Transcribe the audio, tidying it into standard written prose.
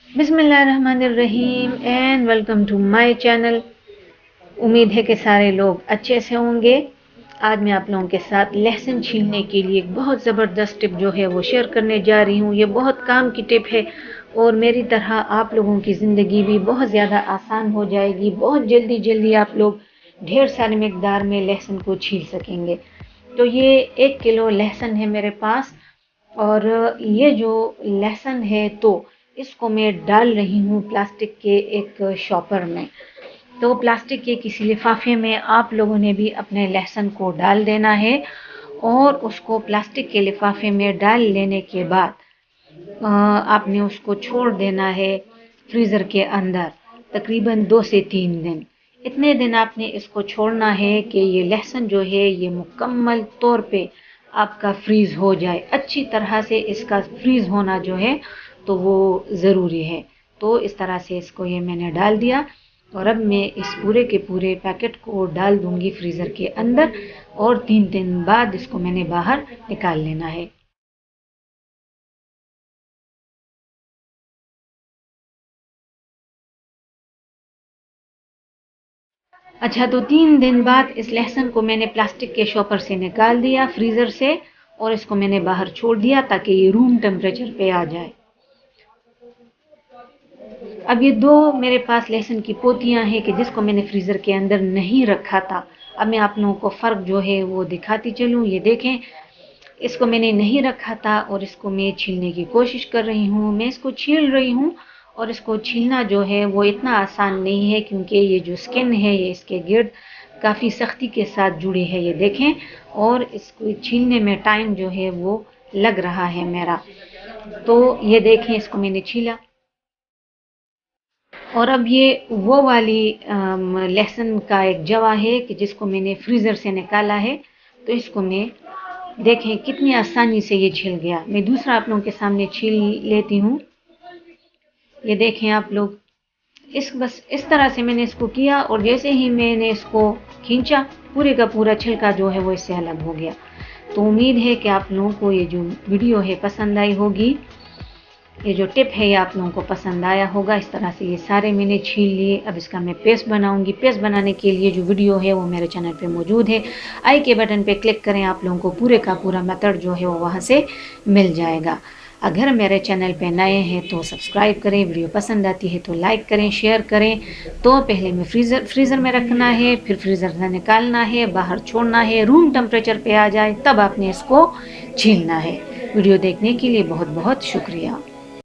बिस्मिल्लाहिर्रहमानिर्रहीम and welcome to my channel. उम्मीद है कि सारे लोग अच्छे से होंगे। आज मैं आप लोगों के साथ लहसुन छीलने के लिए एक बहुत ज़बरदस्त टिप जो है वो शेयर करने जा रही हूँ। ये बहुत काम की टिप है और मेरी तरह आप लोगों की ज़िंदगी भी बहुत ज़्यादा आसान हो जाएगी। बहुत जल्दी जल्दी आप लोग ढेर सारी मकदार में लहसुन को छील सकेंगे। तो ये 1 किलो लहसुन है मेरे पास और ये जो लहसुन है तो इसको मैं डाल रही हूँ प्लास्टिक के एक शॉपर में। तो प्लास्टिक के किसी लिफाफे में आप लोगों ने भी अपने लहसुन को डाल देना है और उसको प्लास्टिक के लिफाफे में डाल लेने के बाद आपने उसको छोड़ देना है फ्रीज़र के अंदर तकरीबन 2 से 3 दिन। इतने दिन आपने इसको छोड़ना है कि ये लहसुन जो है ये मुकम्मल तौर पे आपका फ्रीज़ हो जाए। अच्छी तरह से इसका फ्रीज़ होना जो है तो वो ज़रूरी है। तो इस तरह से इसको ये मैंने डाल दिया और अब मैं इस पूरे के पूरे पैकेट को डाल दूंगी फ्रीज़र के अंदर और 3 दिन बाद इसको मैंने बाहर निकाल लेना है। अच्छा, तो 3 दिन बाद इस लहसुन को मैंने प्लास्टिक के शॉपर से निकाल दिया फ्रीज़र से और इसको मैंने बाहर छोड़ दिया ताकि ये रूम टेम्परेचर पे आ जाए। अब ये 2 मेरे पास लहसुन की पोतियाँ हैं कि जिसको मैंने फ्रीज़र के अंदर नहीं रखा था। अब मैं आप लोगों को फ़र्क जो है वो दिखाती चलूँ। ये देखें, इसको मैंने नहीं रखा था और इसको मैं छीलने की कोशिश कर रही हूँ। मैं इसको छील रही हूँ और इसको छीलना जो है वो इतना आसान नहीं है क्योंकि ये जो स्किन है ये इसके गिर्द काफ़ी सख्ती के साथ जुड़ी है। ये देखें, और इसको छीलने में टाइम जो है वो लग रहा है मेरा। तो ये देखें, इसको मैंने छीला और अब ये वो वाली लहसुन का एक जवा है कि जिसको मैंने फ्रीज़र से निकाला है। तो इसको मैं देखें कितनी आसानी से ये छिल गया। मैं दूसरा आप लोगों के सामने छील लेती हूँ। ये देखें आप लोग, बस इस तरह से मैंने इसको किया और जैसे ही मैंने इसको खींचा पूरे का पूरा छिलका जो है वो इससे अलग हो गया। तो उम्मीद है कि आप लोगों को ये जो वीडियो है पसंद आई होगी। ये जो टिप है ये आप लोगों को पसंद आया होगा। इस तरह से ये सारे मैंने छील लिए। अब इसका मैं पेस्ट बनाऊंगी। पेस्ट बनाने के लिए जो वीडियो है वो मेरे चैनल पे मौजूद है। आई के बटन पे क्लिक करें, आप लोगों को पूरे का पूरा मेथड जो है वो वहाँ से मिल जाएगा। अगर मेरे चैनल पे नए हैं तो सब्सक्राइब करें, वीडियो पसंद आती है तो लाइक करें, शेयर करें। तो पहले में फ्रीज़र में रखना है, फिर फ्रीज़र से निकालना है, बाहर छोड़ना है, रूम टेम्परेचर पे आ जाए तब आपने इसको छीलना है। वीडियो देखने के लिए बहुत बहुत शुक्रिया।